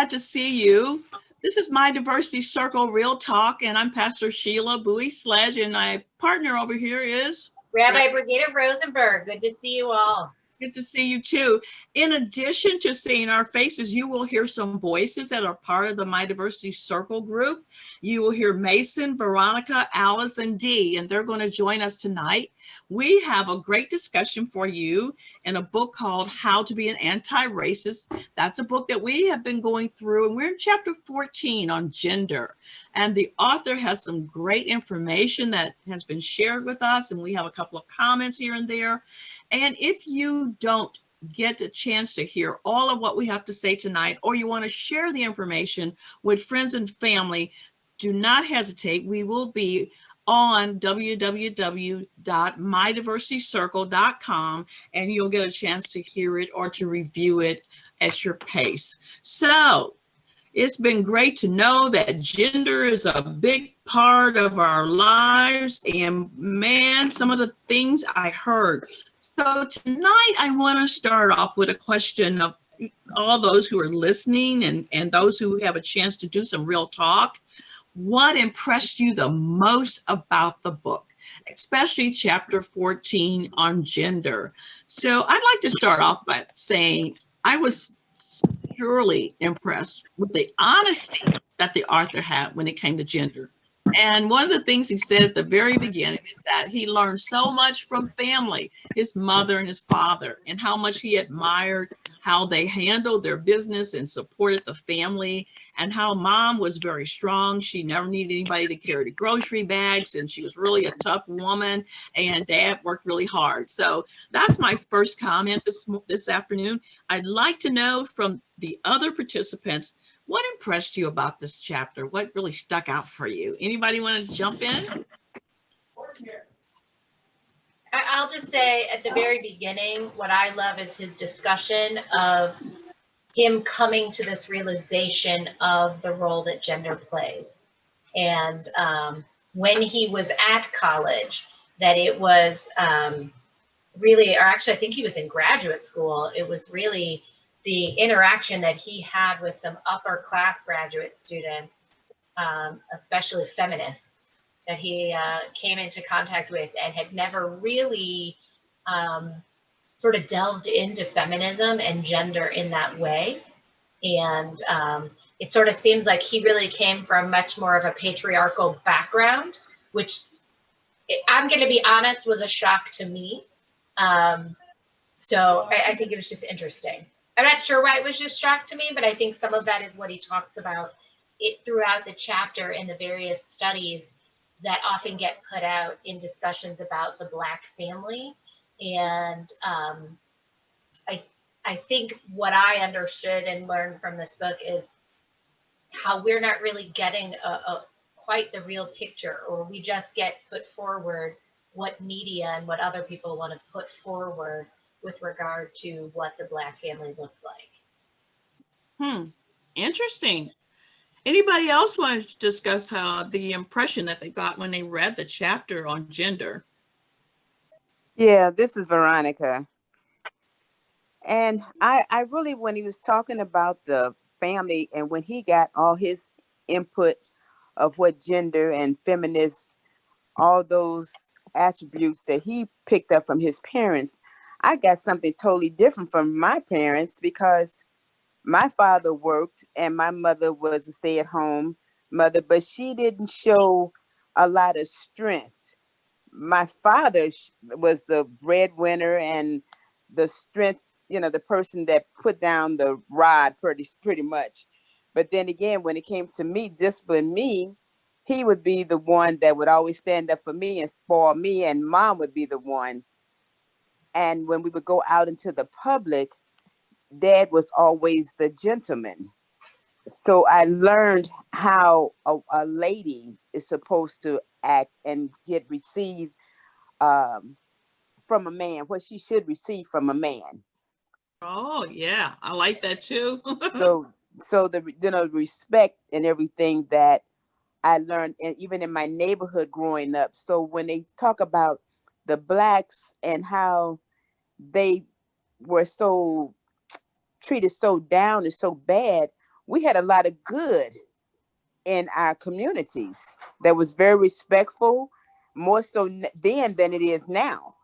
to see you. This is my Diversity Circle Real Talk, and I'm Pastor Sheila Bowie Sledge, and my partner over here is Rabbi Brigida Rosenberg. Good to see you all. Good to see you too. In addition to seeing our faces, you will hear some voices that are part of the My Diversity Circle group. You will hear Mason, Veronica, Alice, and Dee, and they're going to join us tonight. We have a great discussion for you in a book called How to Be an Anti-Racist. That's a book that we have been going through, and we're in chapter 14 on gender. And the author has some great information that has been shared with us, and we have a couple of comments here and there. And if you don't get a chance to hear all of what we have to say tonight, or you want to share the information with friends and family, do not hesitate. We will be on www.mydiversitycircle.com, and you'll get a chance to hear it or to review it at your pace. So it's been great to know that gender is a big part of our lives, and man, some of the things I heard. So tonight I want to start off with a question of all those who are listening and those who have a chance to do some real talk. What impressed you the most about the book, especially chapter 14 on gender? So I'd like to start off by saying I was surely impressed with the honesty that the author had when it came to gender. And one of the things he said at the very beginning is that he learned so much from family, his mother and his father, and how much he admired how they handled their business and supported the family, and how mom was very strong. She never needed anybody to carry the grocery bags, and she was really a tough woman, and dad worked really hard. So that's my first comment this afternoon. I'd like to know from the other participants, what impressed you about this chapter? What really stuck out for you? Anybody want to jump in? I'll just say at the very beginning, what I love is his discussion of him coming to this realization of the role that gender plays. And when he was at college, that it was really, or actually I think he was in graduate school, it was really the interaction that he had with some upper class graduate students, especially feminists, that he came into contact with and had never really sort of delved into feminism and gender in that way. And it sort of seems like he really came from much more of a patriarchal background, which I'm going to be honest, was a shock to me. So I think it was just interesting. I'm not sure why it was just shock to me, but I think some of that is what he talks about it throughout the chapter in the various studies that often get put out in discussions about the Black family. And I think what I understood and learned from this book is how we're not really getting quite the real picture, or we just get put forward what media and what other people want to put forward with regard to what the Black family looks like. Interesting. Anybody else want to discuss how the impression that they got when they read the chapter on gender? Yeah, this is Veronica. And I really, when he was talking about the family and when he got all his input of what gender and feminist, all those attributes that he picked up from his parents, I got something totally different from my parents, because my father worked and my mother was a stay-at-home mother, but she didn't show a lot of strength. My father was the breadwinner and the strength, the person that put down the rod pretty much. But then again, when it came to me, discipline me, he would be the one that would always stand up for me and spoil me, and mom would be the one. And when we would go out into the public, dad was always the gentleman. So I learned how a lady is supposed to act and get received from a man, what she should receive from a man. Oh yeah, I like that too. so the respect and everything that I learned, and even in my neighborhood growing up. So when they talk about the Blacks and how they were so treated so down and so bad, we had a lot of good in our communities that was very respectful, more so then than it is now.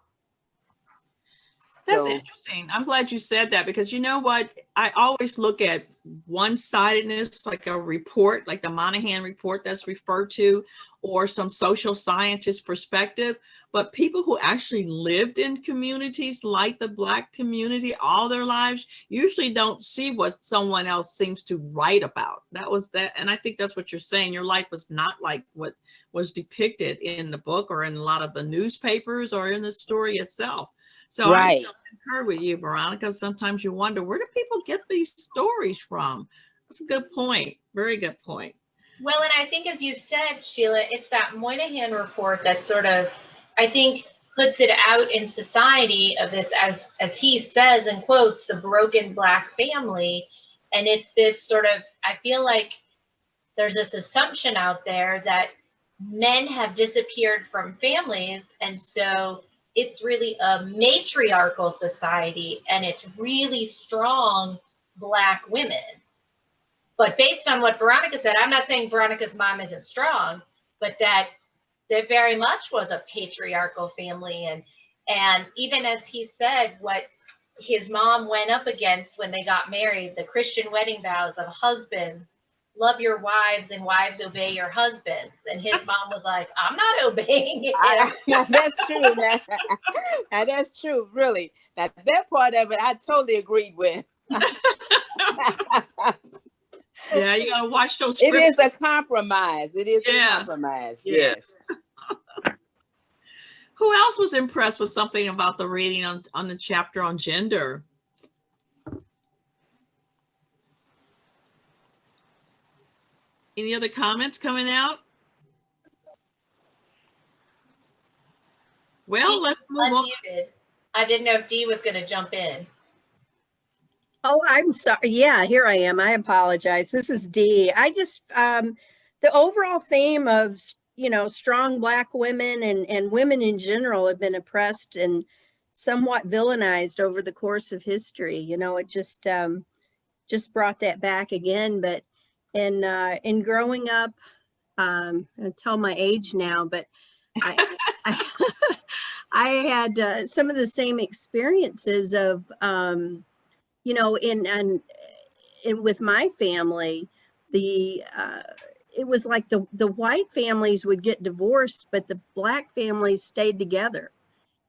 That's So interesting. I'm glad you said that, because you know what? I always look at one-sidedness, like a report, like the Monahan report that's referred to, or some social scientist perspective. But people who actually lived in communities like the Black community all their lives usually don't see what someone else seems to write about. That was that. And I think that's what you're saying. Your life was not like what was depicted in the book or in a lot of the newspapers or in the story itself. So I right. concur with you, Veronica. Sometimes you wonder, where do people get these stories from? That's a good point. Very good point. Well, and I think, as you said, Sheila, it's that Moynihan report that sort of, I think, puts it out in society of this, as he says and quotes, the broken Black family. And it's this sort of, I feel like there's this assumption out there that men have disappeared from families, and so it's really a matriarchal society, and it's really strong Black women. But based on what Veronica said, I'm not saying Veronica's mom isn't strong, but that there very much was a patriarchal family. And even as he said, what his mom went up against when they got married, the Christian wedding vows of husbands, love your wives and wives obey your husbands. And his mom was like, I'm not obeying you. That's true. Now, that's true, really. Now, that part of it, I totally agreed with. Yeah, you gotta watch those It scripts. is a compromise. It is Yes. a compromise. Yes. Yes. Who else was impressed with something about the reading on the chapter on gender? Any other comments coming out? Well, let's move on. Unmuted. I didn't know if Dee was going to jump in. Oh, I'm sorry. Yeah, here I am. I apologize. This is Dee. I just, the overall theme of, strong Black women and women in general have been oppressed and somewhat villainized over the course of history. It just brought that back again. But in growing up, I tell my age now, but I, I had some of the same experiences of, in with my family, it was like the white families would get divorced, but the Black families stayed together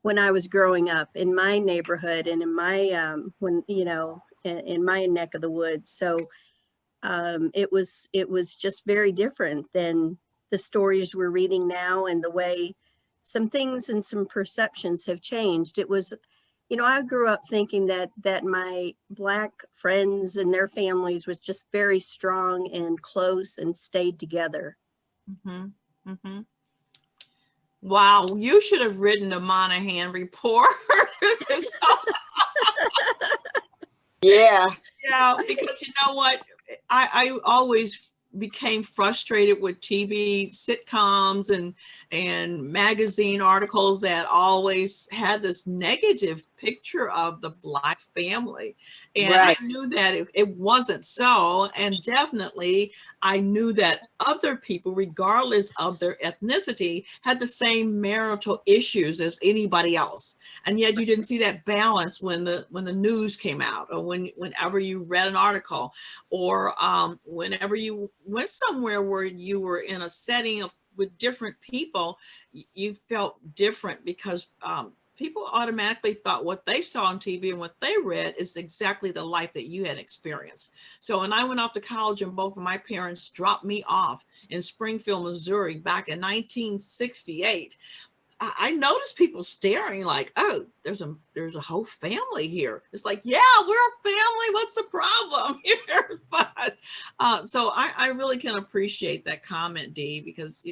when I was growing up in my neighborhood and in my in my neck of the woods. So it was just very different than the stories we're reading now, and the way some things and some perceptions have changed. It was, I grew up thinking that my Black friends and their families was just very strong and close and stayed together. Mm-hmm. Mm-hmm. Wow, you should have written a Monahan report. Yeah. Yeah, because you know what? I always became frustrated with TV sitcoms and magazine articles that always had this negative picture of the Black family. And Right. I knew that it wasn't so. And definitely I knew that other people, regardless of their ethnicity, had the same marital issues as anybody else. And yet you didn't see that balance when the news came out, or whenever you read an article, or whenever you went somewhere where you were in a setting with different people, you felt different because people automatically thought what they saw on TV and what they read is exactly the life that you had experienced. So when I went off to college and both of my parents dropped me off in Springfield, Missouri back in 1968, I noticed people staring like, oh, there's a whole family here. It's like, yeah, we're a family. What's the problem here? But so I really can appreciate that comment, Dee, because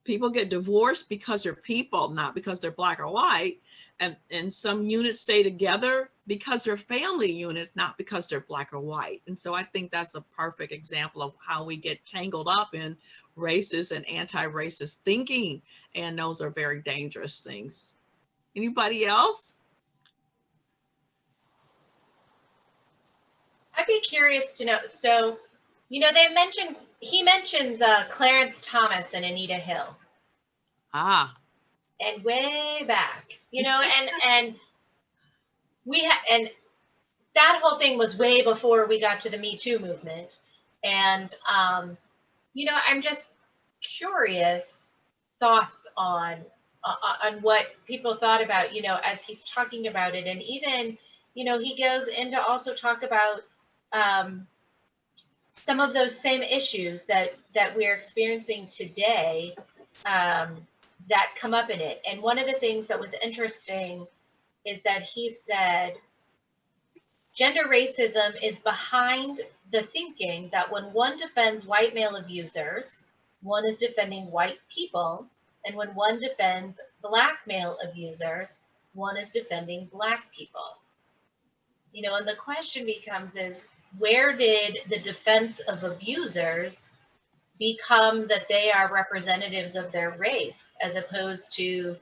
people get divorced because they're people, not because they're Black or white. And some units stay together because they're family units, not because they're Black or white. And so I think that's a perfect example of how we get tangled up in racist and anti-racist thinking. And those are very dangerous things. Anybody else? I'd be curious to know. So, you know, he mentions Clarence Thomas and Anita Hill. Ah. And way back, you know, and and that whole thing was way before we got to the Me Too movement. And, you know, I'm just curious thoughts on what people thought about, you know, as he's talking about it. And even, you know, he goes into also talk about some of those same issues that we're experiencing today that come up in it. And one of the things that was interesting is that he said gender racism is behind the thinking that when one defends white male abusers, one is defending white people, and when one defends black male abusers, one is defending black people. You know, and the question becomes is, where did the defense of abusers become that they are representatives of their race as opposed to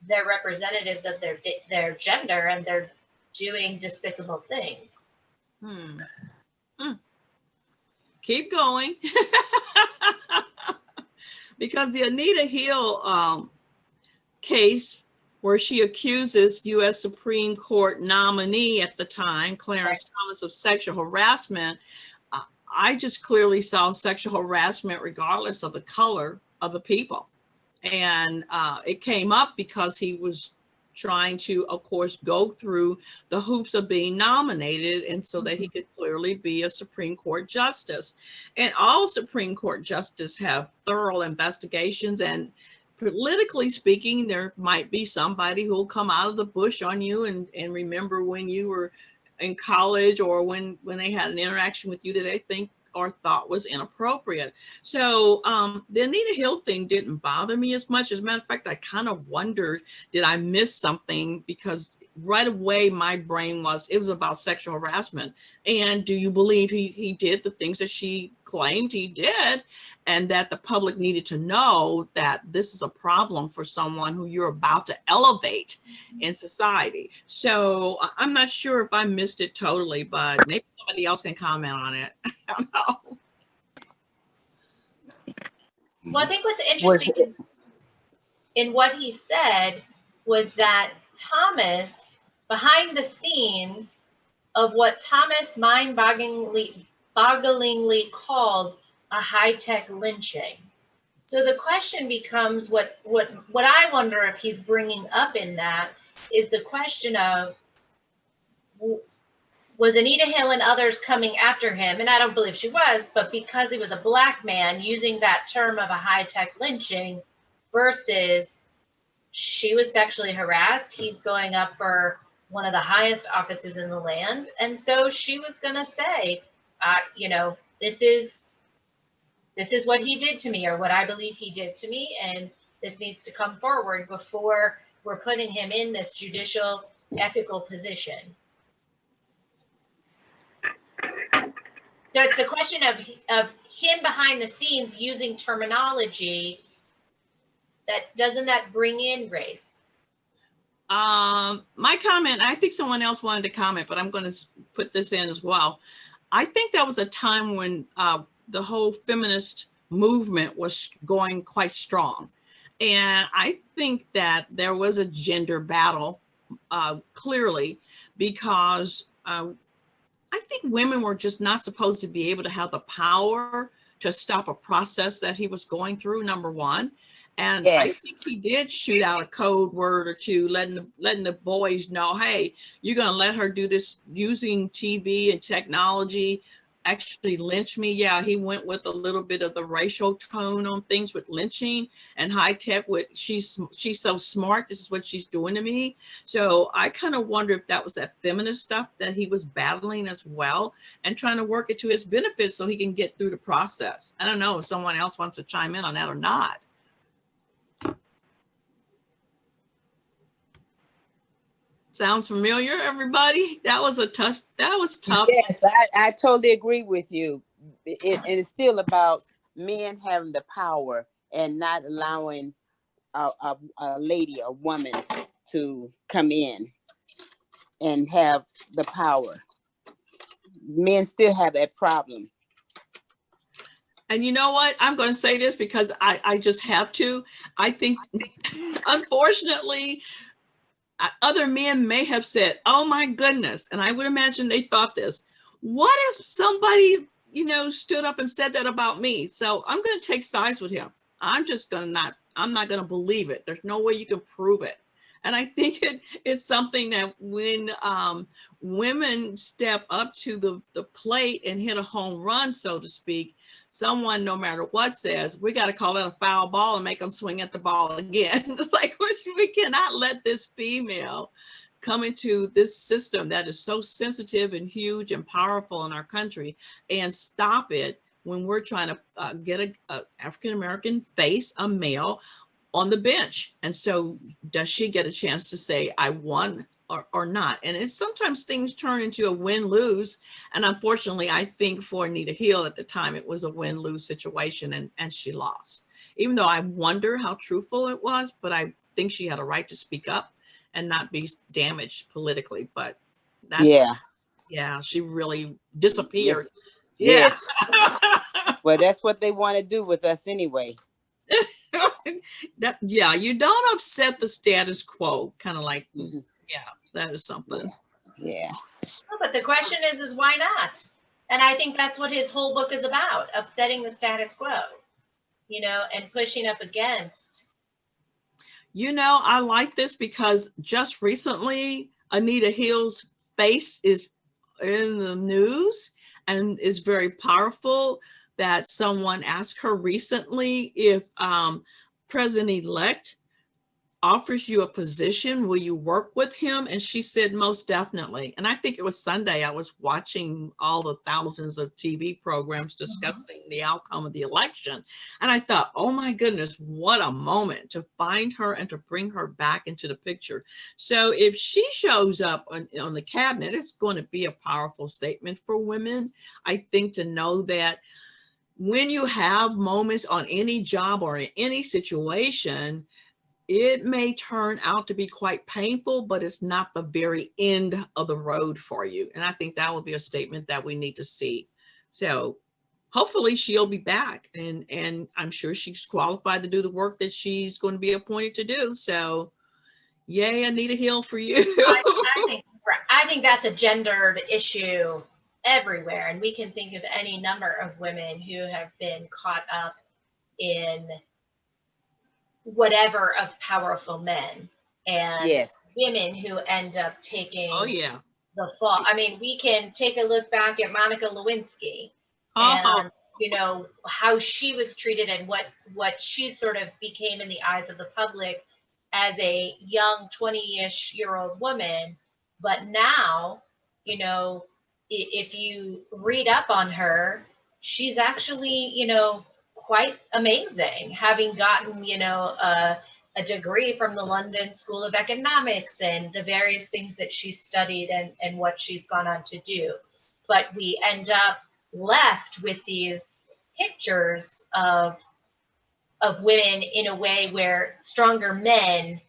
they're representatives of their gender and they're doing despicable things? Keep going. Because the Anita Hill case, where she accuses U.S. Supreme Court nominee at the time, Clarence Thomas, of sexual harassment, I just clearly saw sexual harassment regardless of the color of the people. And it came up because he was trying to, of course, go through the hoops of being nominated, and so that he could clearly be a Supreme Court justice. And all Supreme Court justices have thorough investigations, and politically speaking, there might be somebody who will come out of the bush on you and remember when you were in college or when they had an interaction with you that they think or thought was inappropriate. So the Anita Hill thing didn't bother me as much. As a matter of fact, I kind of wondered, did I miss something? Because right away my brain it was about sexual harassment. And do you believe he did the things that she claimed he did, and that the public needed to know that this is a problem for someone who you're about to elevate in society? So I'm not sure if I missed it totally, but maybe somebody else can comment on it. I don't know. Well, I think what's interesting in what he said was that Thomas, behind the scenes of what Thomas mind-bogglingly called a high-tech lynching. So the question becomes, what I wonder if he's bringing up in that is the question of, was Anita Hill and others coming after him? And I don't believe she was, but because he was a black man, using that term of a high-tech lynching versus she was sexually harassed. He's going up for one of the highest offices in the land. And so she was going to say, you know, this is what he did to me, or what I believe he did to me. And this needs to come forward before we're putting him in this judicial ethical position. So it's the question of him behind the scenes using terminology that doesn't bring in race? My comment, I think someone else wanted to comment, but I'm going to put this in as well. I think that was a time when the whole feminist movement was going quite strong. And I think that there was a gender battle, clearly, because I think women were just not supposed to be able to have the power to stop a process that he was going through, number one. And yes, I think he did shoot out a code word or two, letting the boys know, hey, you're going to let her do this using TV and technology, actually lynch me. Yeah, he went with a little bit of the racial tone on things with lynching and high tech with she's so smart, this is what she's doing to me. So I kind of wonder if that was that feminist stuff that he was battling as well and trying to work it to his benefit so he can get through the process. I don't know if someone else wants to chime in on that or not. Sounds familiar, everybody? That was tough. Yes, I totally agree with you. And it's still about men having the power and not allowing a lady, a woman, to come in and have the power. men still have that problem. And you know what? I'm going to say this because I just have to. I think, unfortunately, other men may have said, oh my goodness. And I would imagine they thought this. What if somebody, stood up and said that about me? So I'm going to take sides with him. I'm not going to believe it. There's no way you can prove it. And I think it's something that when women step up to the plate and hit a home run, so to speak, someone, no matter what, says, we got to call that a foul ball and make them swing at the ball again. It's like, we cannot let this female come into this system that is so sensitive and huge and powerful in our country and stop it when we're trying to get a African-American face, a male, on the bench. And so does she get a chance to say, I won or not? And it's sometimes things turn into a win-lose. And unfortunately, I think for Anita Hill at the time, it was a win-lose situation and she lost. Even though I wonder how truthful it was, but I think she had a right to speak up and not be damaged politically. But that's, yeah, she really disappeared. Yeah. Yes. Well, that's what they want to do with us anyway. You don't upset the status quo, kind of like, that is something. Yeah. But the question is why not? And I think that's what his whole book is about, upsetting the status quo, and pushing up against. I like this because just recently, Anita Hill's face is in the news and is very powerful. That someone asked her recently, if President-elect offers you a position, will you work with him? And she said, most definitely. And I think it was Sunday, I was watching all the thousands of TV programs discussing the outcome of the election. And I thought, oh my goodness, what a moment to find her and to bring her back into the picture. So if she shows up on the cabinet, it's going to be a powerful statement for women. I think to know that when you have moments on any job or in any situation, it may turn out to be quite painful, but it's not the very end of the road for you. And I think that would be a statement that we need to see. So hopefully she'll be back, and I'm sure she's qualified to do the work that she's going to be appointed to do. So yay, Anita Hill for you. I think that's a gendered issue everywhere. And we can think of any number of women who have been caught up in whatever of powerful men, and women who end up taking the fall. I mean, we can take a look back at Monica Lewinsky and how she was treated and what she sort of became in the eyes of the public as a young 20-ish-year-old woman. But now, if you read up on her, she's actually, quite amazing, having gotten, a degree from the London School of Economics and the various things that she studied and what she's gone on to do. But we end up left with these pictures of women in a way where stronger men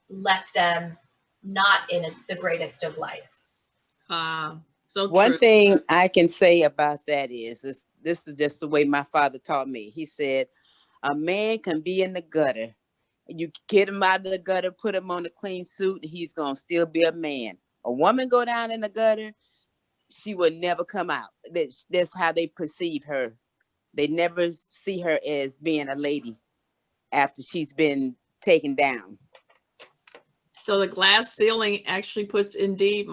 left them not in the greatest of light. So one thing I can say about that is this is just the way my father taught me. He said, a man can be in the gutter. You get him out of the gutter, put him on a clean suit, he's going to still be a man. A woman go down in the gutter, she will never come out. That's how they perceive her. They never see her as being a lady after she's been taken down. So the glass ceiling actually puts indeed,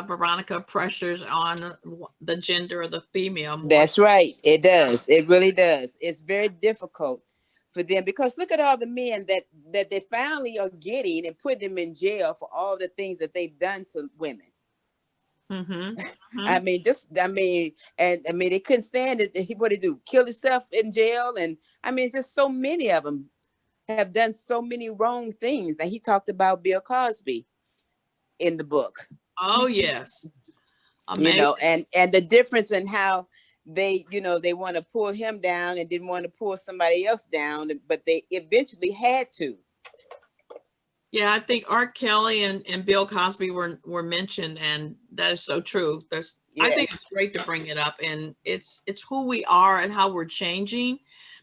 Veronica, pressures on the gender of the female. That's right. It does. It really does. It's very difficult for them because look at all the men that they finally are getting and putting them in jail for all the things that they've done to women. Mm-hmm. Mm-hmm. They couldn't stand it. What did he do? Kill himself in jail. And just so many of them have done so many wrong things. That he talked about Bill Cosby in the book. Oh yes. Amazing. And the difference in how they want to pull him down and didn't want to pull somebody else down, but they eventually had to. Yeah, I think R. Kelly and Bill Cosby were mentioned, and that is so true. I Yeah. think it's great to bring it up, and it's who we are and how we're changing,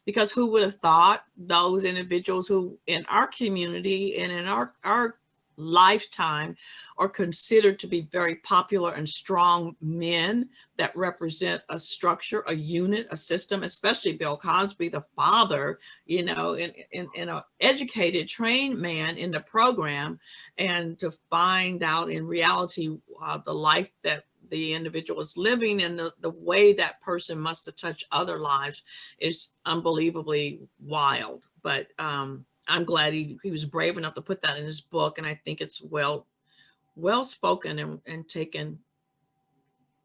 because who would have thought those individuals who in our community and in our lifetime are considered to be very popular and strong men that represent a structure, a unit, a system, especially Bill Cosby, the father, you know, in an educated, trained man in the program, and to find out in reality the life that the individual is living and the way that person must have touched other lives is unbelievably wild. But I'm glad he was brave enough to put that in his book, and I think it's well spoken and taken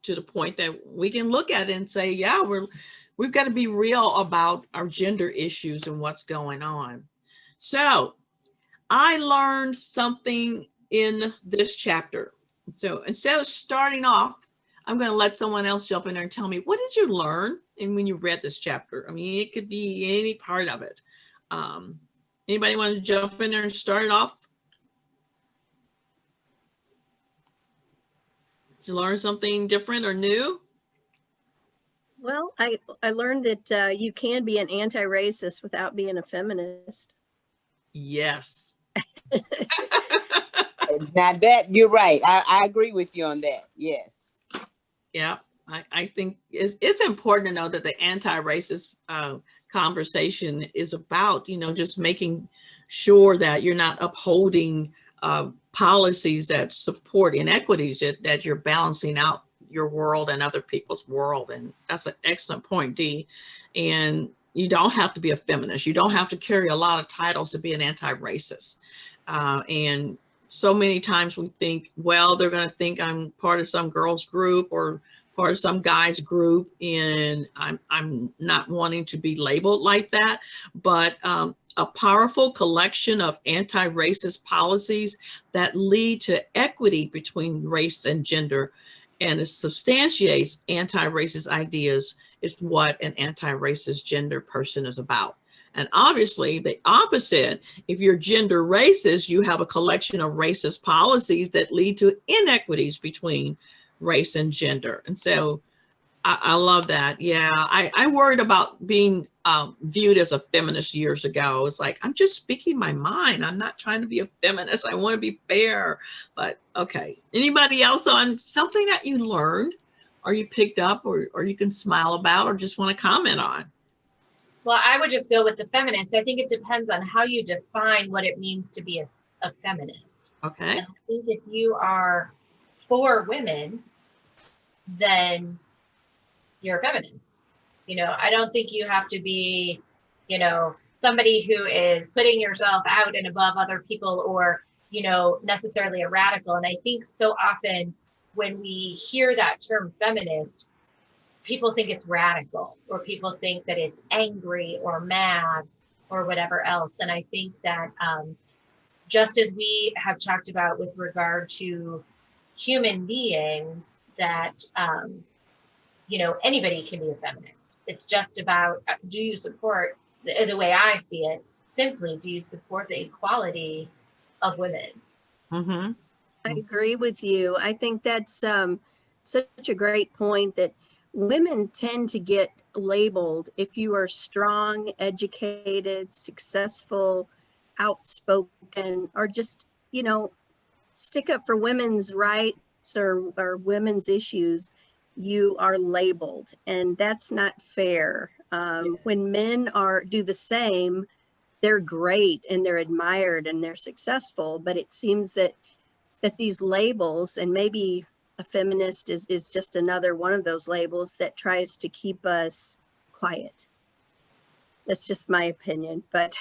to the point that we can look at it and say, yeah, we've got to be real about our gender issues and what's going on. So I learned something in this chapter. So instead of starting off, I'm going to let someone else jump in there and tell me, what did you learn? And when you read this chapter, I mean, it could be any part of it. Anybody want to jump in there and start it off? Did you learn something different or new? Well, I learned that you can be an anti-racist without being a feminist. Yes. Now that you're right. I agree with you on that. Yes. Yeah, I think it's important to know that the anti-racist conversation is about, you know, just making sure that you're not upholding policies that support inequities, that you're balancing out your world and other people's world. And that's an excellent point, Dee. And you don't have to be a feminist. You don't have to carry a lot of titles to be an anti-racist. And so many times we think, well, they're going to think I'm part of some girls group or part of some guys group, and I'm not wanting to be labeled like that. But a powerful collection of anti-racist policies that lead to equity between race and gender, and it substantiates anti-racist ideas, is what an anti-racist gender person is about. And obviously the opposite, if you're gender racist, you have a collection of racist policies that lead to inequities between race and gender. And so I love that. Yeah, I worried about being viewed as a feminist years ago. It's like, I'm just speaking my mind. I'm not trying to be a feminist. I want to be fair. But okay, anybody else on something that you learned or you picked up or you can smile about or just want to comment on? Well, I would just go with the feminist. I think it depends on how you define what it means to be a feminist. Okay. And I think if you are for women, then you're a feminist. You know, I don't think you have to be, you know, somebody who is putting yourself out and above other people or, you know, necessarily a radical. And I think so often when we hear that term feminist, people think it's radical or people think that it's angry or mad or whatever else. And I think that just as we have talked about with regard to human beings, that you know, anybody can be a feminist. It's just about, do you support, the way I see it, simply, do you support the equality of women? Mm-hmm. I agree with you. I think that's such a great point that women tend to get labeled if you are strong, educated, successful, outspoken, or just, you know, stick up for women's rights or women's issues, you are labeled, and that's not fair. When men do the same, they're great and they're admired and they're successful, but it seems that these labels, and maybe a feminist is just another one of those labels that tries to keep us quiet. That's just my opinion, but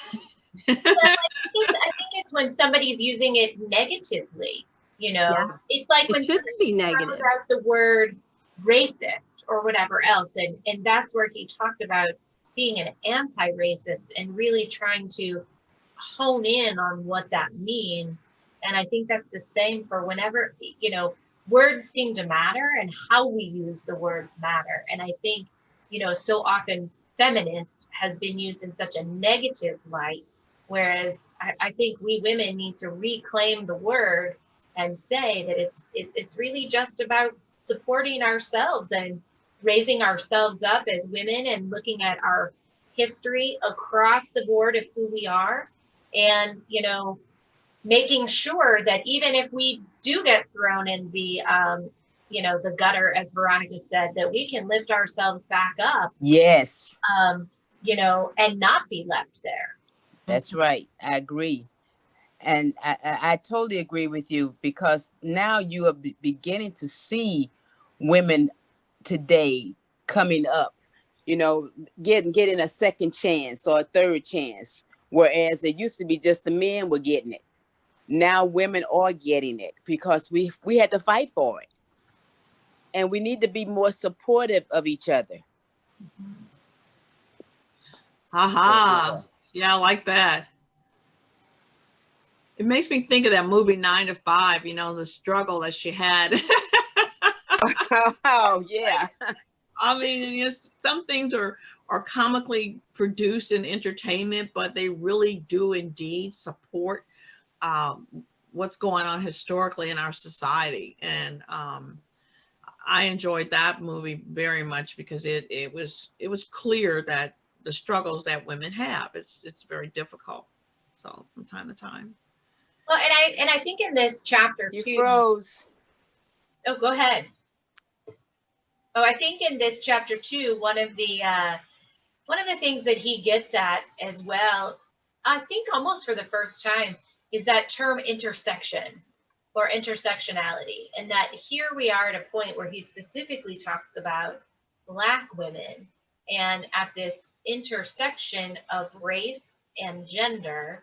Well, I think it's when somebody's using it negatively, you know. Yeah. It's like it when shouldn't be somebody negative. throws out the word racist or whatever else, and that's where he talked about being an anti-racist and really trying to hone in on what that means. And I think that's the same for whenever, you know, words seem to matter and how we use the words matter. And I think, you know, so often feminist has been used in such a negative light, whereas I think we women need to reclaim the word and say that it's really just about supporting ourselves and raising ourselves up as women and looking at our history across the board of who we are, and making sure that even if we do get thrown in the the gutter, as Veronica said, that we can lift ourselves back up, Yes, and not be left there. that's right. I agree. And I totally agree with you, because now you are beginning to see women today coming up, getting a second chance or a third chance. Whereas it used to be just the men were getting it. Now women are getting it because we had to fight for it. And we need to be more supportive of each other. Haha. Yeah, I like that. It makes me think of that movie 9 to 5, the struggle that she had. Oh, yeah. I mean, some things are comically produced in entertainment, but they really do indeed support what's going on historically in our society. And I enjoyed that movie very much because it was clear that the struggles that women have, it's very difficult. So from time to time. Well, and I think in this chapter You too. froze. Oh, go ahead. Oh, I think in this chapter too, one of the things that he gets at as well, I think almost for the first time, is that term intersection or intersectionality. And that here we are at a point where he specifically talks about Black women and at this intersection of race and gender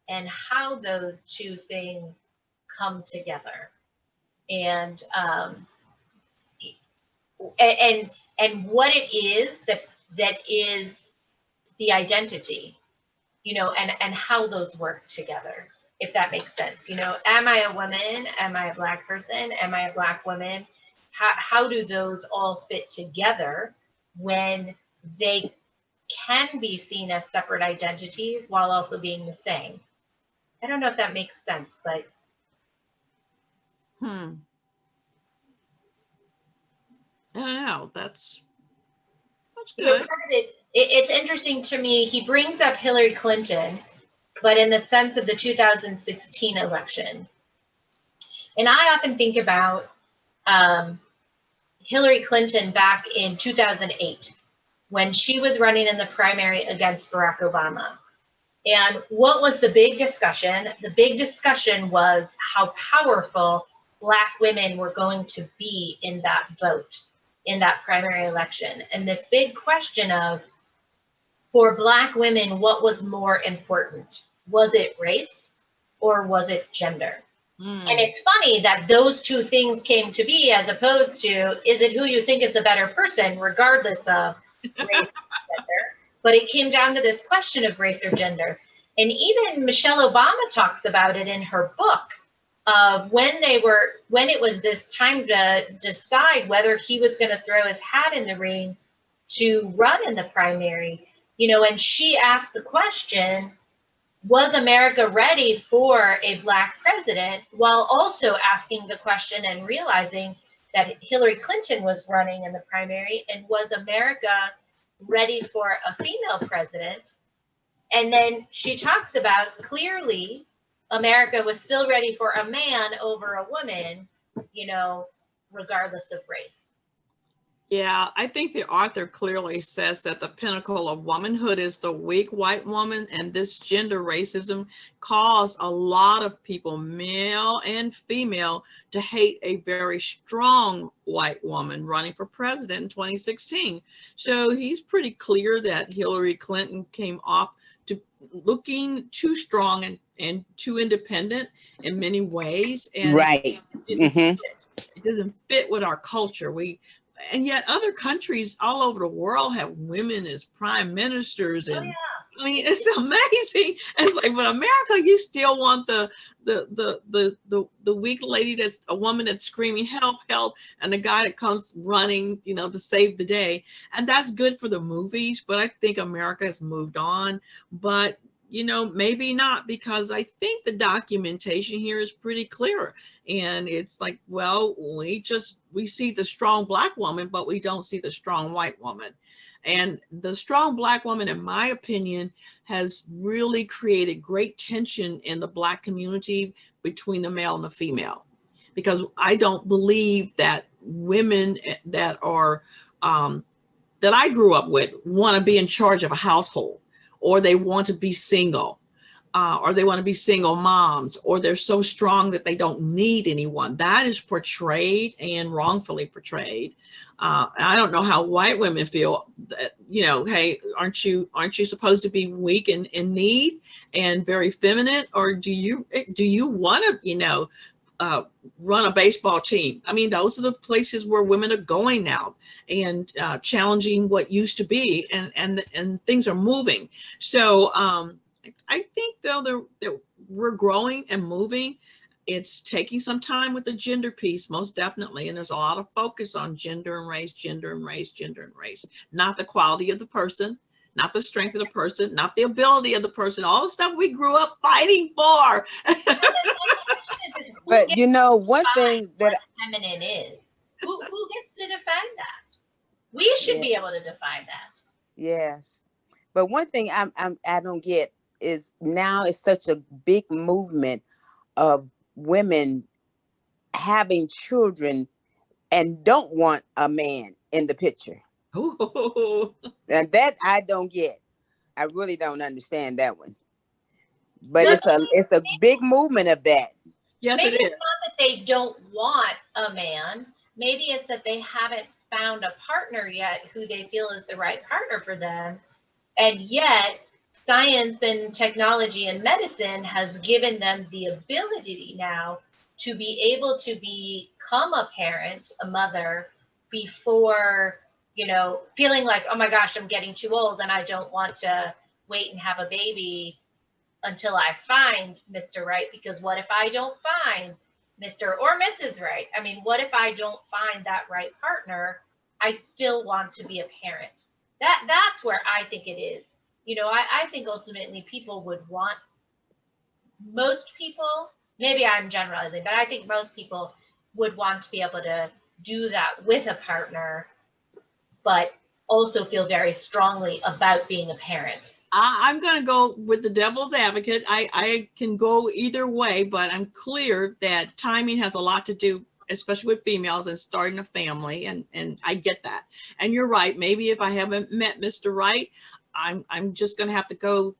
and how those two things come together. And what it is that is the identity, and how those work together, if that makes sense. Am I a woman? Am I a Black person? Am I a Black woman? How do those all fit together when they can be seen as separate identities while also being the same? I don't know if that makes sense, but I don't know. That's good. Part of it's interesting to me. He brings up Hillary Clinton, but in the sense of the 2016 election. And I often think about Hillary Clinton back in 2008, when she was running in the primary against Barack Obama. And what was the big discussion? The big discussion was how powerful Black women were going to be in that vote, in that primary election. And this big question of, for Black women, what was more important? Was it race or was it gender? And it's funny that those two things came to be, as opposed to, is it who you think is the better person, regardless of race or gender? But it came down to this question of race or gender. And even Michelle Obama talks about it in her book of when it was this time to decide whether he was going to throw his hat in the ring to run in the primary, and she asked the question, was America ready for a Black president, while also asking the question and realizing that Hillary Clinton was running in the primary, and was America ready for a female president? And then she talks about, clearly America was still ready for a man over a woman, regardless of race. Yeah, I think the author clearly says that the pinnacle of womanhood is the weak white woman, and this gender racism caused a lot of people, male and female, to hate a very strong white woman running for president in 2016. So he's pretty clear that Hillary Clinton came off to looking too strong and too independent in many ways, and Right. it doesn't fit with our culture. And yet other countries all over the world have women as prime ministers, and I mean, it's amazing. It's like, but America, you still want the weak lady, that's a woman that's screaming help, help, and the guy that comes running, to save the day. And that's good for the movies, but I think America has moved on. But you know, maybe not, because I think the documentation here is pretty clear. And it's like, well, we see the strong Black woman, but we don't see the strong white woman. And the strong Black woman, in my opinion, has really created great tension in the Black community between the male and the female. Because I don't believe that women that are, that I grew up with want to be in charge of a household, or they want to be single, or they want to be single moms, or they're so strong that they don't need anyone. That is portrayed, and wrongfully portrayed. I don't know how white women feel that, you know, hey, aren't you supposed to be weak and in need and very feminine? Or do you want to, you know, run a baseball team? I mean, those are the places where women are going now, and challenging what used to be, and things are moving. So I think though that we're growing and moving. It's taking some time with the gender piece, most definitely. And there's a lot of focus on gender and race, gender and race, gender and race, not the quality of the person, not the strength of the person, not the ability of the person, all the stuff we grew up fighting for. But you know, one thing that feminine is, who gets to define that? We should be able to define that. yes, but one thing I don't get is now it's such a big movement of women having children and don't want a man in the picture. Ooh. And that I don't get. I really don't understand that one. But No, it's a big movement of that. Yes, maybe it is. it's not that they don't want a man. Maybe it's that they haven't found a partner yet who they feel is the right partner for them. And yet science and technology and medicine has given them the ability now to be able to become a parent, a mother, before, you know, feeling like, oh my gosh, I'm getting too old and I don't want to wait and have a baby until I find Mr. Right, because what if I don't find Mr. or Mrs. Right? I mean, what if I don't find that right partner? I still want to be a parent. That's where I think it is. You know, I think ultimately people would want, most people, maybe I'm generalizing, but I think most people would want to be able to do that with a partner, but also feel very strongly about being a parent. I'm going to go with the devil's advocate. I can go either way, but I'm clear that timing has a lot to do, especially with females and starting a family. And I get that. And you're right. Maybe if I haven't met Mr. Right, I'm just going to have to go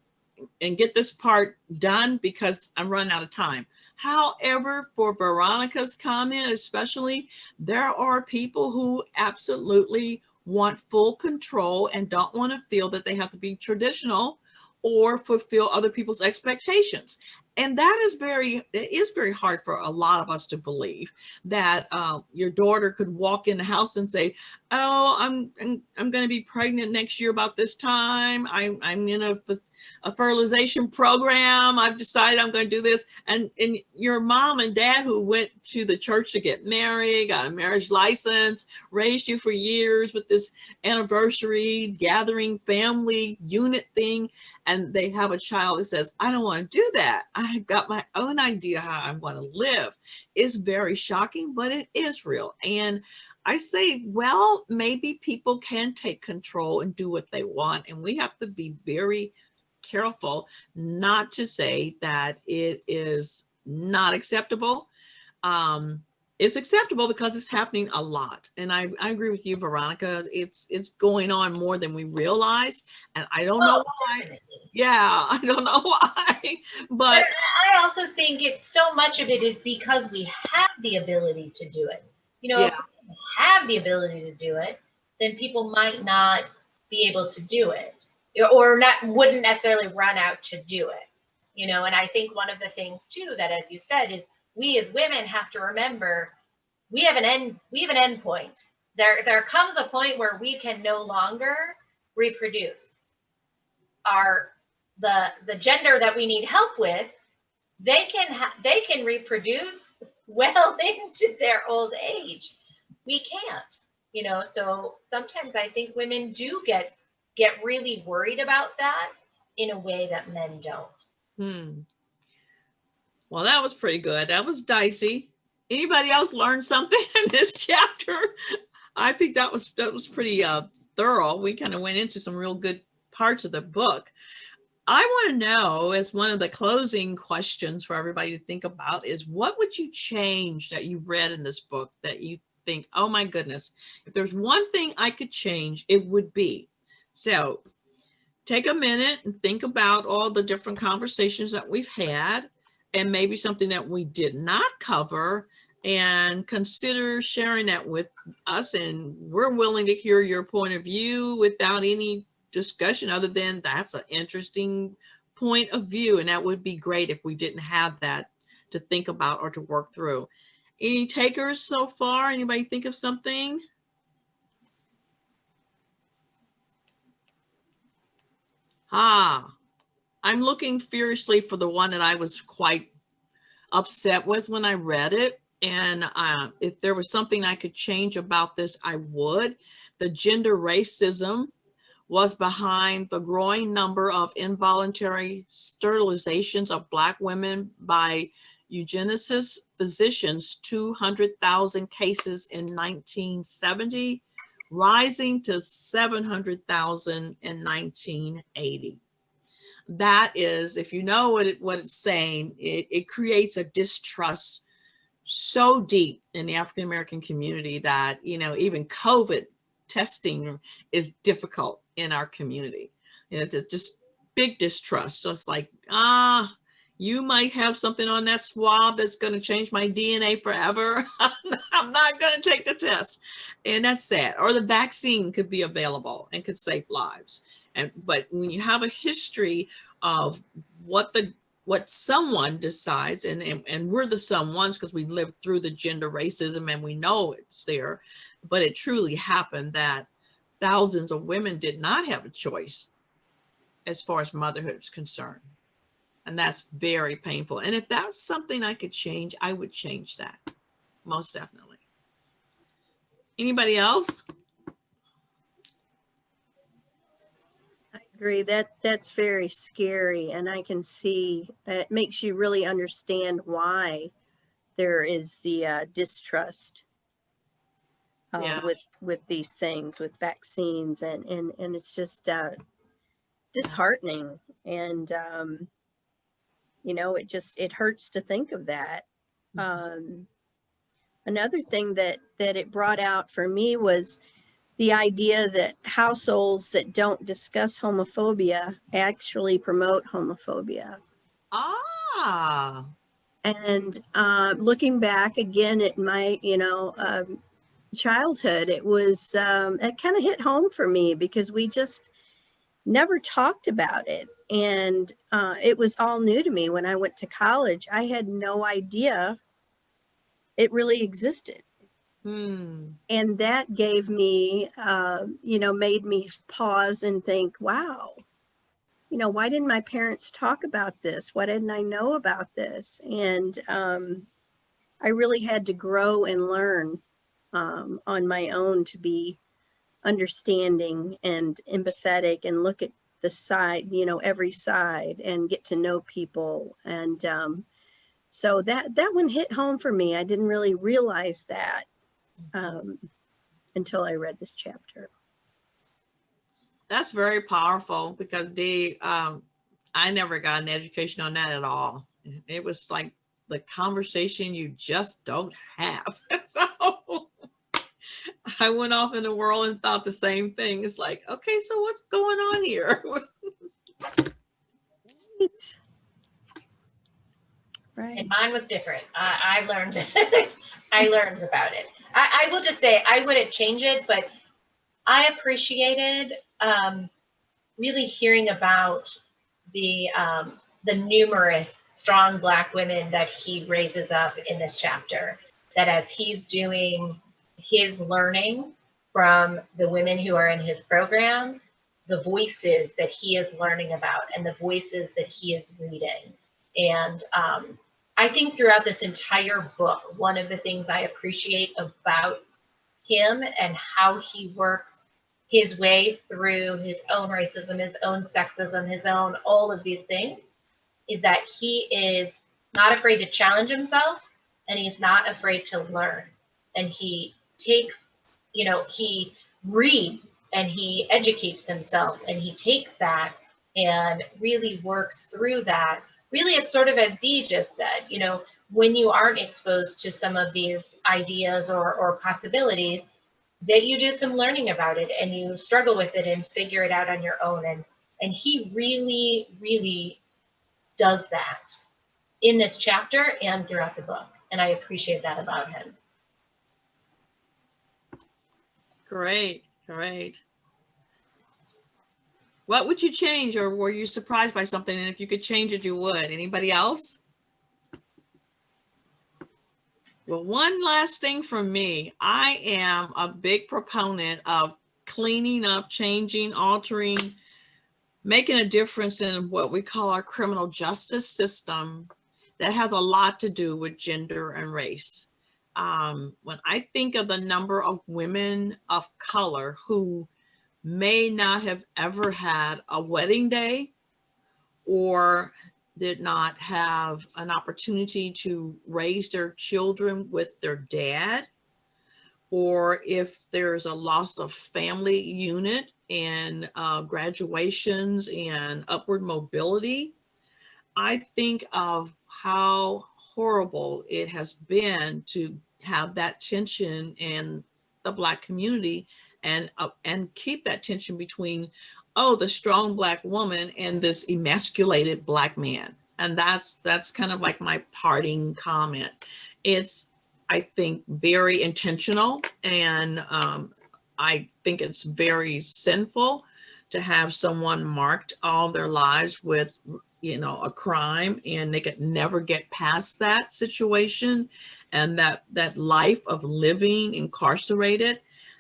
and get this part done because I'm running out of time. However, for Veronica's comment, especially, there are people who absolutely want full control and don't want to feel that they have to be traditional or fulfill other people's expectations. And that is it is very hard for a lot of us to believe that your daughter could walk in the house and say, oh, I'm going to be pregnant next year about this time. I'm in a fertilization program. I've decided I'm going to do this. And your mom and dad who went to the church to get married, got a marriage license, raised you for years with this anniversary gathering family unit thing, and they have a child that says, I don't want to do that. I've got my own idea how I want to live. It's very shocking, but it is real. And I say, well, maybe people can take control and do what they want. And we have to be very careful not to say that it is not acceptable. It's acceptable because it's happening a lot. And I agree with you, Veronica. It's going on more than we realize. And I don't know why. Definitely. Yeah, I don't know why. But I also think so much of it is because we have the ability to do it. You know, if we have the ability to do it, then people might not be able to do it, or wouldn't necessarily run out to do it. You know, and I think one of the things too that, as you said, is we as women have to remember we have an end point. There comes a point where we can no longer reproduce. The gender that we need help with, they can reproduce well into their old age. We can't, you know. So sometimes I think women do get really worried about that, in a way that men don't. Well, that was pretty good. That was dicey. Anybody else learn something in this chapter? I think that was pretty thorough. We kind of went into some real good parts of the book. I want to know, as one of the closing questions for everybody to think about, is what would you change that you read in this book that you think, oh my goodness, if there's one thing I could change, it would be. So take a minute and think about all the different conversations that we've had, and maybe something that we did not cover, and consider sharing that with us. And we're willing to hear your point of view without any discussion other than that's an interesting point of view. And that would be great if we didn't have that to think about or to work through. Any takers so far? Anybody think of something? I'm looking furiously for the one that I was quite upset with when I read it. And if there was something I could change about this, I would. The gender racism was behind the growing number of involuntary sterilizations of Black women by eugenicist physicians, 200,000 cases in 1970, rising to 700,000 in 1980. That is, if you know what it's saying, it creates a distrust so deep in the African American community that, you know, even COVID testing is difficult in our community. You know, just big distrust, just like, you might have something on that swab that's going to change my DNA forever. I'm not going to take the test. And that's sad. Or the vaccine could be available and could save lives. But when you have a history of what someone decides, and we're the someones because we've lived through the gender racism and we know it's there, but it truly happened that thousands of women did not have a choice as far as motherhood is concerned. And that's very painful. And if that's something I could change, I would change that, most definitely. Anybody else? I agree. That's very scary, and I can see it makes you really understand why there is the distrust with these things, with vaccines, and it's just disheartening, and you know, it hurts to think of that. Another thing that it brought out for me was the idea that households that don't discuss homophobia actually promote homophobia. And looking back again at my, childhood, it was, it kind of hit home for me because we just never talked about it. And it was all new to me when I went to college. I had no idea it really existed. And that gave me, made me pause and think, wow, why didn't my parents talk about this? Why didn't I know about this? And I really had to grow and learn on my own to be understanding and empathetic and look at the side, every side, and get to know people. And so that one hit home for me. I didn't really realize that until I read this chapter. That's very powerful because I never got an education on that at all. It was like the conversation you just don't have. So I went off in the world and thought the same thing. It's like, okay, so what's going on here? Right. And mine was different. I learned I learned about it. I will just say I wouldn't change it, but I appreciated really hearing about the numerous strong Black women that he raises up in this chapter. That as he's doing his learning from the women who are in his program, the voices that he is learning about and the voices that he is reading. And I think throughout this entire book, one of the things I appreciate about him and how he works his way through his own racism, his own sexism, his own all of these things, is that he is not afraid to challenge himself, and he's not afraid to learn. And he takes, he reads and he educates himself, and he takes that and really works through that. Really, it's sort of as Dee just said, when you aren't exposed to some of these ideas or possibilities, that you do some learning about it and you struggle with it and figure it out on your own. And he really, really does that in this chapter and throughout the book. And I appreciate that about him. Great, great. What would you change, or were you surprised by something? And if you could change it, you would. Anybody else? Well, one last thing from me. I am a big proponent of cleaning up, changing, altering, making a difference in what we call our criminal justice system that has a lot to do with gender and race. When I think of the number of women of color who may not have ever had a wedding day or did not have an opportunity to raise their children with their dad, or if there's a loss of family unit and graduations and upward mobility, I think of how horrible it has been to have that tension in the Black community, and keep that tension between, the strong Black woman and this emasculated Black man. And that's kind of like my parting comment. It's, I think, very intentional, and I think it's very sinful to have someone marked all their lives with a crime, and they could never get past that situation, and that life of living incarcerated.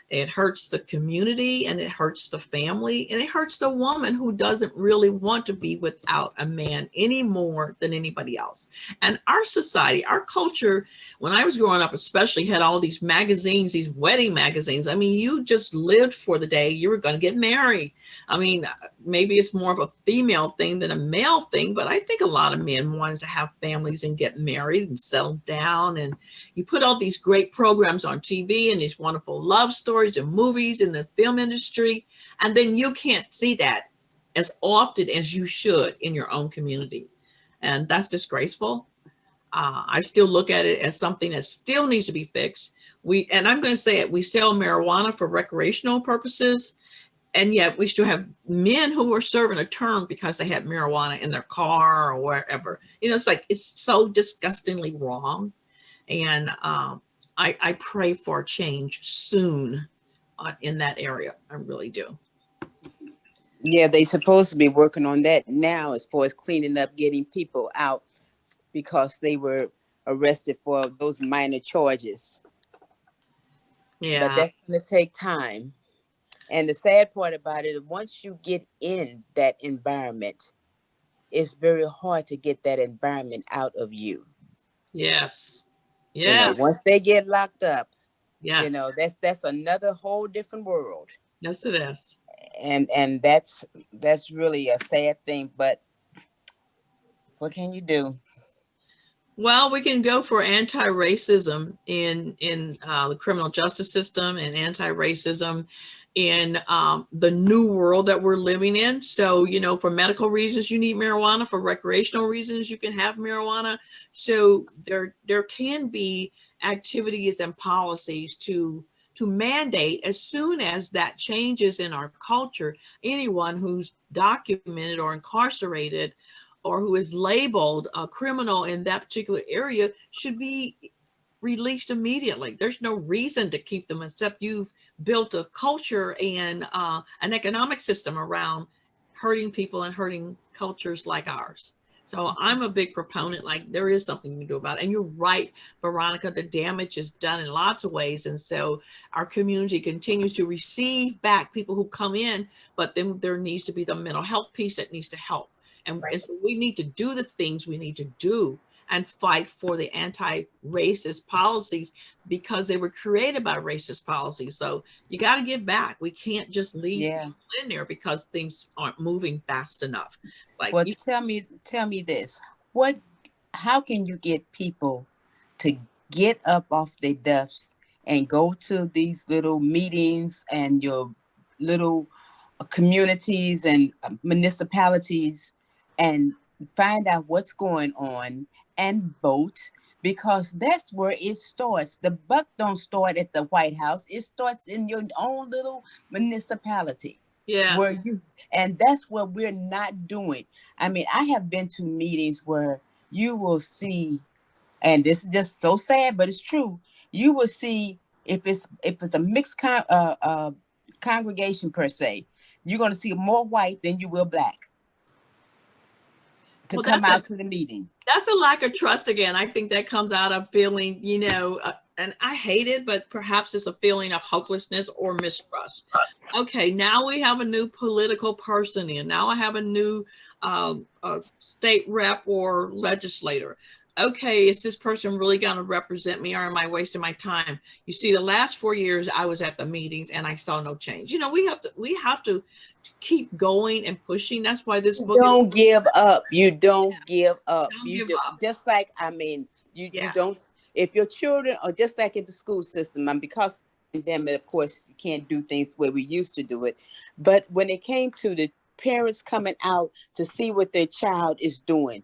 It hurts the community, and it hurts the family, and it hurts the woman who doesn't really want to be without a man any more than anybody else. And our society, our culture, when I was growing up especially, had all these magazines, these wedding magazines. I mean, you just lived for the day you were going to get married. I mean, maybe it's more of a female thing than a male thing, but I think a lot of men wanted to have families and get married and settle down. And you put all these great programs on TV and these wonderful love stories and movies in the film industry, and then you can't see that as often as you should in your own community. And that's disgraceful. I still look at it as something that still needs to be fixed. And I'm going to say it, we sell marijuana for recreational purposes, and yet we still have men who are serving a term because they had marijuana in their car or wherever. It's so disgustingly wrong. And I pray for a change soon in that area. I really do. Yeah, they supposed to be working on that now as far as cleaning up, getting people out because they were arrested for those minor charges. Yeah. But that's going to take time. And the sad part about it, once you get in that environment, it's very hard to get that environment out of you. Yes. Yes. Once they get locked up, yes. That's another whole different world. Yes, it is. And that's really a sad thing, but what can you do? Well, we can go for anti-racism in the criminal justice system, and anti-racism in the new world that we're living in. So, for medical reasons, you need marijuana. For recreational reasons, you can have marijuana. So there can be activities and policies to mandate, as soon as that changes in our culture, anyone who's documented or incarcerated or who is labeled a criminal in that particular area should be released immediately. There's no reason to keep them except you've built a culture and an economic system around hurting people and hurting cultures like ours. So I'm a big proponent, there is something to do about it. And you're right, Veronica, the damage is done in lots of ways. And so our community continues to receive back people who come in, but then there needs to be the mental health piece that needs to help. And so we need to do the things we need to do and fight for the anti-racist policies because they were created by racist policies. So you got to give back. We can't just leave people in there because things aren't moving fast enough. Like, well, tell me this. How can you get people to get up off their duffs and go to these little meetings and your little communities and municipalities and find out what's going on and vote? Because that's where it starts. The buck don't start at the White House. It starts in your own little municipality. yeah, And that's what we're not doing. I mean, I have been to meetings where you will see, and this is just so sad, but it's true. You will see if it's a mixed congregation per se, you're going to see more white than you will black to come out to the meeting. That's a lack of trust again. I think that comes out of feeling, and I hate it, but perhaps it's a feeling of hopelessness or mistrust. Okay, now we have a new political person in. Now I have a new state rep or legislator. Okay, is this person really going to represent me, or am I wasting my time? You see, the last 4 years I was at the meetings and I saw no change. We have to keep going and pushing. That's why this book don't give up. You don't give up. Don't give up. Just like, I mean, you don't, if your children are just like in the school system, and because of them, of course, you can't do things the way we used to do it. But when it came to the parents coming out to see what their child is doing,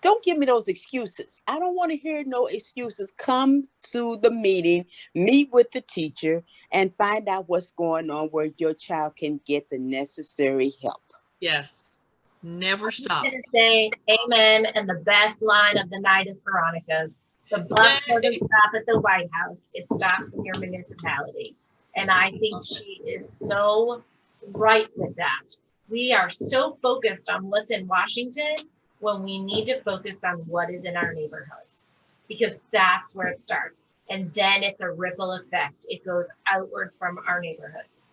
don't give me those excuses. I don't want to hear no excuses. Come to the meeting, meet with the teacher, and find out what's going on where your child can get the necessary help. Yes. Never stop. I'm going to say amen, and the best line of the night is Veronica's. The buck doesn't stop at the White House. It stops in your municipality. And I think she is so right with that. We are so focused on what's in Washington when we need to focus on what is in our neighborhoods, because that's where it starts. And then it's a ripple effect. It goes outward from our neighborhoods.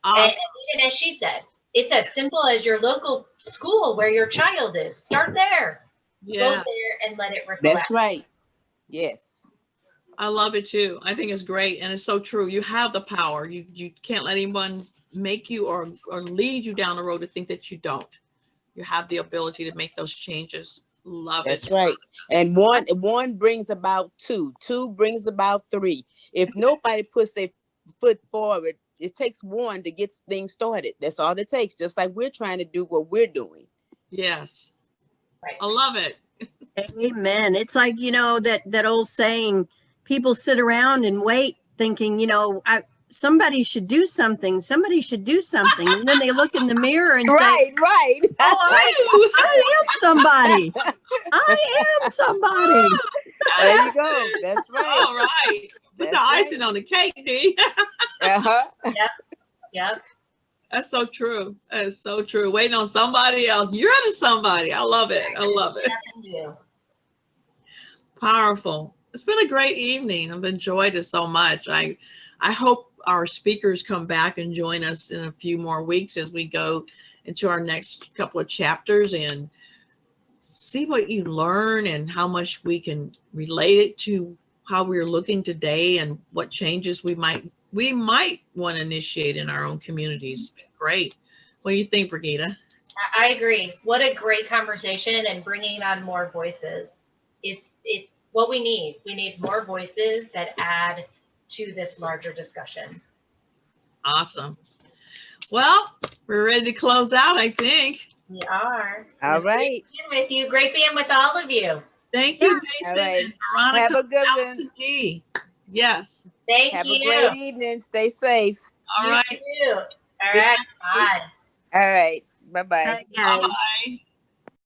Awesome. And even as she said, it's as simple as your local school where your child is. Start there. Go there and let it ripple. That's right. Yes. I love it too. I think it's great. And it's so true. You have the power. You can't let anyone make you or lead you down the road to think that you don't. You have the ability to make those changes. Love it. That's right. And one brings about two. Two brings about three. If nobody puts their foot forward, it takes one to get things started. That's all it takes. Just like we're trying to do what we're doing. Yes. I love it. Amen. It's like, that old saying, people sit around and wait thinking, somebody should do something. Somebody should do something. And then they look in the mirror and say, right. Oh, I am somebody. I am somebody. There you go. That's right. All right. Put the icing on the cake, D. Yep. That's so true. That is so true. Waiting on somebody else. You're the somebody. I love it. I love it. Powerful. It's been a great evening. I've enjoyed it so much. I hope our speakers come back and join us in a few more weeks as we go into our next couple of chapters and see what you learn and how much we can relate it to how we're looking today and what changes we might want to initiate in our own communities. Great. What do you think, Brigida? I agree. What a great conversation, and bringing on more voices. It's what we need. We need more voices that add to this larger discussion. Awesome. Well, we're ready to close out, I think. We are. All right. Great being with you. Great being with all of you. Thank you, Mason. All right. And Veronica. Have a good one. G. Yes. Thank Have you. a great evening. Stay safe. All You right. too. All right. Bye. All right. Bye-bye. Bye, guys. Bye.